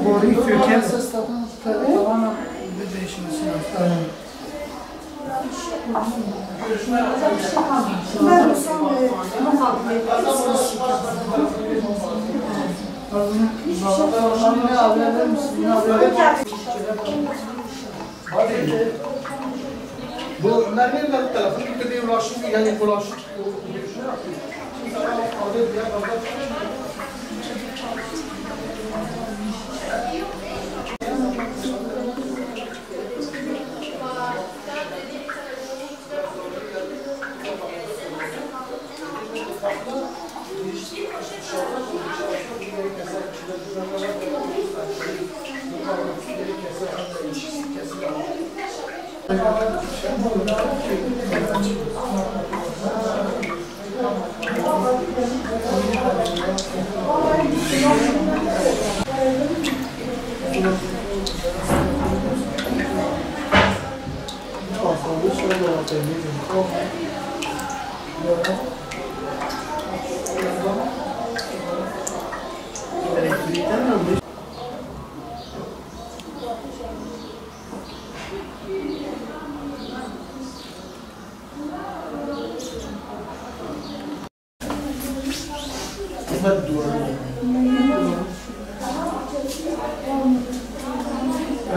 boruyu sökelim. Tamamen bir değişmesi lazım. Bu mermer tarafı bir ulaşım yani ulaşım.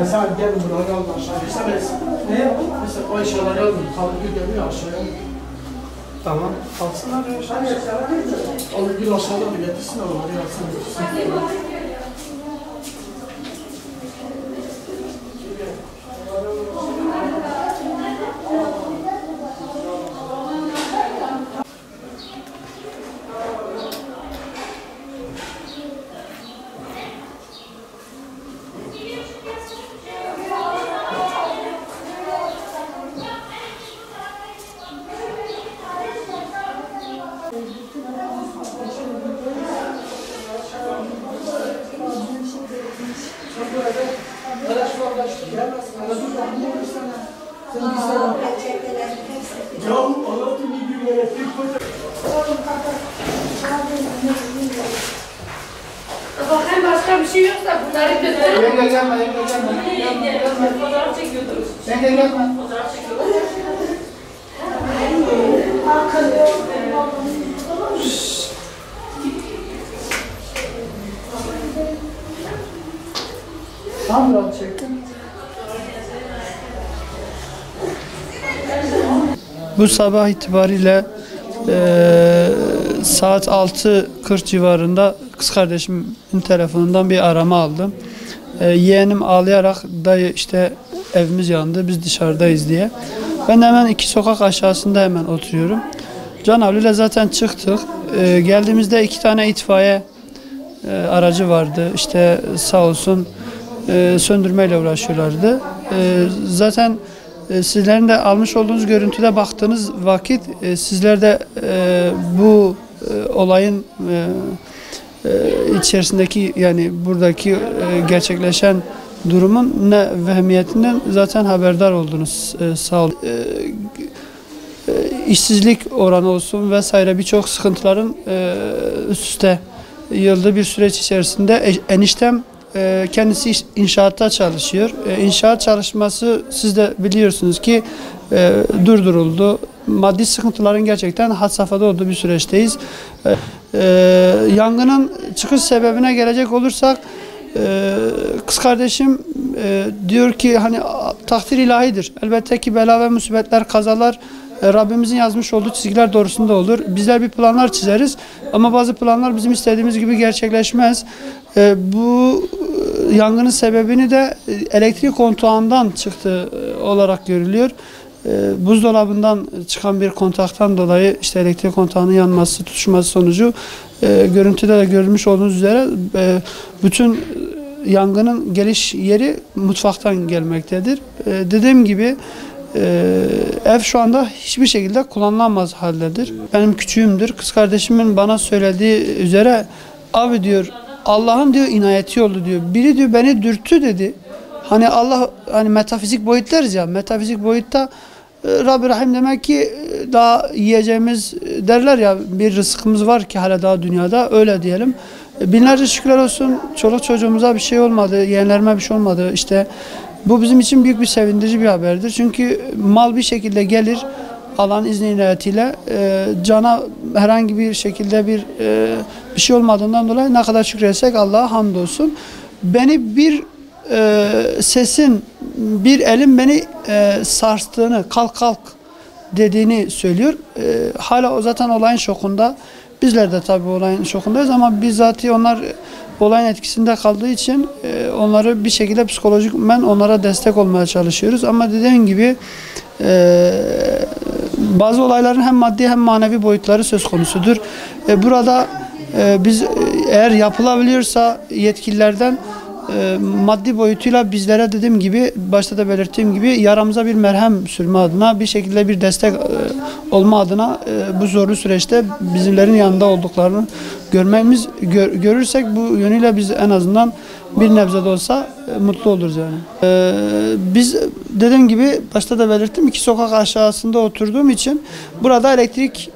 Mesela gelin buraya alın aşağıya. Ne yapalım? Mesela o eşyaları alın. Kalıbı geliyor aşağıya. Tamam. Alsınlar ya aşağıya. Alın bir aşağıda bir getirsin onları alsın. Bakayım başka bir şey yoksa bunları götürün. Yenge gelme. Fotoğraf çekiyordunuz. Yenge gelme. Fotoğraf çekiyordunuz. Tam biraz çektim. Bu sabah itibariyle saat 6:40 civarında kız kardeşimin telefonundan bir arama aldım. Yeğenim ağlayarak dayı işte evimiz yandı biz dışarıdayız diye. Ben hemen 2 sokak aşağısında hemen oturuyorum. Canavli'yle zaten çıktık. Geldiğimizde 2 tane itfaiye aracı vardı. İşte sağ olsun söndürmeyle uğraşıyorlardı. Zaten sizlerin de almış olduğunuz görüntüde baktığınız vakit sizler de bu olayın içerisindeki yani buradaki gerçekleşen durumun ne vehmiyetinden zaten haberdar oldunuz. Sağ olun. İşsizlik oranı olsun vesaire birçok sıkıntıların üst üste yığıldığı bir süreç içerisinde eniştem kendisi inşaatta çalışıyor. İnşaat çalışması siz de biliyorsunuz ki durduruldu. Maddi sıkıntıların gerçekten had safhada olduğu bir süreçteyiz. Yangının çıkış sebebine gelecek olursak kız kardeşim diyor ki hani takdir ilahidir. Elbette ki bela ve musibetler, kazalar Rabbimizin yazmış olduğu çizgiler doğrusunda olur. Bizler bir planlar çizeriz ama bazı planlar bizim istediğimiz gibi gerçekleşmez. Bu yangının sebebini de elektrik kontağından çıktı olarak görülüyor. Buzdolabından çıkan bir kontaktan dolayı işte elektrik kontağının yanması, tutuşması sonucu görüntüde de görülmüş olduğunuz üzere bütün yangının geliş yeri mutfaktan gelmektedir. Dediğim gibi ev şu anda hiçbir şekilde kullanılamaz haldedir. Benim küçüğümdür. Kız kardeşimin bana söylediği üzere abi diyor Allah'ın diyor inayeti oldu diyor. Biri diyor beni dürttü dedi. Hani Allah hani metafizik boyut deriz ya. Metafizik boyutta Rabbi Rahim demek ki daha yiyeceğimiz derler ya bir rızkımız var ki hala daha dünyada öyle diyelim. Binlerce şükürler olsun, çoluk çocuğumuza bir şey olmadı, yeğenlerime bir şey olmadı. İşte bu bizim için büyük bir sevindirici bir haberdir. Çünkü mal bir şekilde gelir, Allah'ın izni inayetiyle cana herhangi bir şekilde bir şey olmadığından dolayı ne kadar şükretsek Allah'a hamdolsun. Beni bir sesin, bir elin beni sarstığını, kalk kalk dediğini söylüyor. Hala o zaten olayın şokunda. Bizler de tabii olayın şokundayız ama bizzat onlar olayın etkisinde kaldığı için onları bir şekilde psikolojikmen onlara destek olmaya çalışıyoruz. Ama dediğim gibi bazı olayların hem maddi hem manevi boyutları söz konusudur. Burada biz eğer yapılabiliyorsa yetkililerden maddi boyutuyla bizlere dediğim gibi, başta da belirttiğim gibi yaramıza bir merhem sürme adına, bir şekilde bir destek olma adına bu zorlu süreçte bizlerin yanında olduklarını görürsek bu yönüyle biz en azından bir nebze de olsa mutlu oluruz yani. Biz dediğim gibi başta da belirttim, 2 sokak aşağısında oturduğum için burada elektrik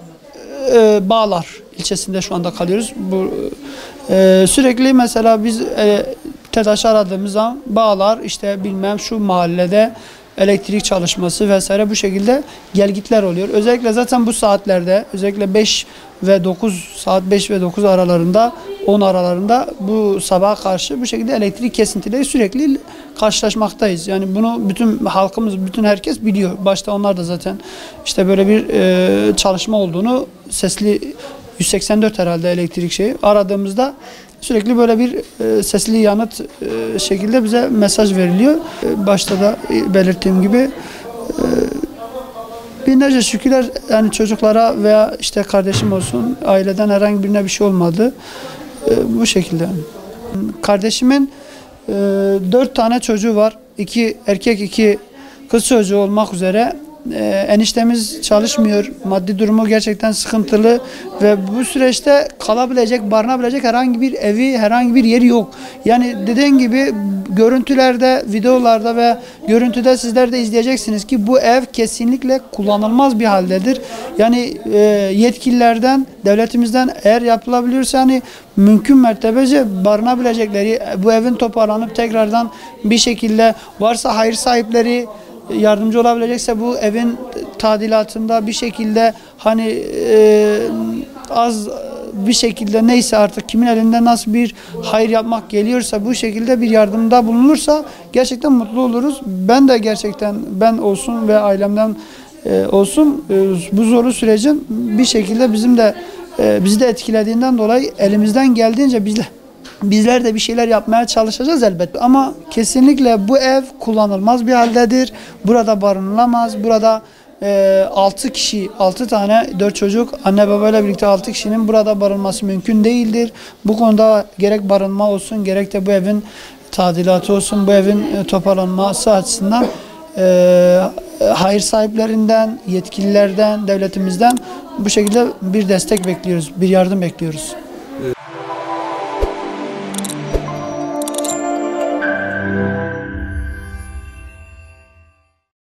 Bağlar ilçesinde şu anda kalıyoruz. Sürekli mesela biz TEDAŞ'ı aradığımız zaman Bağlar işte bilmem şu mahallede elektrik çalışması vesaire bu şekilde gelgitler oluyor. Özellikle zaten bu saatlerde özellikle 5 ve 9 saat 5 ve 9 aralarında 10 aralarında bu sabaha karşı bu şekilde elektrik kesintileri sürekli karşılaşmaktayız. Yani bunu bütün halkımız, bütün herkes biliyor. Başta onlar da zaten işte böyle bir çalışma olduğunu sesli 184 herhalde elektrik şeyi aradığımızda sürekli böyle bir sesli yanıt şekilde bize mesaj veriliyor. Başta da belirttiğim gibi binlerce şükürler yani çocuklara veya işte kardeşim olsun aileden herhangi birine bir şey olmadı. Bu şekilde. Kardeşimin 4 tane çocuğu var. 2 erkek 2 kız çocuğu olmak üzere. Eniştemiz çalışmıyor. Maddi durumu gerçekten sıkıntılı ve bu süreçte kalabilecek, barınabilecek herhangi bir evi, herhangi bir yeri yok. Yani dediğim gibi görüntülerde, videolarda ve görüntüde sizler de izleyeceksiniz ki bu ev kesinlikle kullanılmaz bir haldedir. Yani yetkililerden, devletimizden eğer yapılabiliyorsa hani mümkün mertebece barınabilecekleri, bu evin toparlanıp tekrardan bir şekilde varsa hayır sahipleri yardımcı olabilecekse bu evin tadilatında bir şekilde hani az bir şekilde neyse artık kimin elinde nasıl bir hayır yapmak geliyorsa bu şekilde bir yardımda bulunursa gerçekten mutlu oluruz. Ben de gerçekten ben olsun ve ailemden olsun bu zorlu sürecin bir şekilde bizi de etkilediğinden dolayı elimizden geldiğince bizler de bir şeyler yapmaya çalışacağız elbette. Ama kesinlikle bu ev kullanılmaz bir haldedir. Burada barınılamaz. Burada 6 kişi, 6 tane 4 çocuk, anne babayla birlikte 6 kişinin burada barınması mümkün değildir. Bu konuda gerek barınma olsun, gerek de bu evin tadilatı olsun, bu evin toparlanması açısından hayır sahiplerinden, yetkililerden, devletimizden bu şekilde bir destek bekliyoruz, bir yardım bekliyoruz.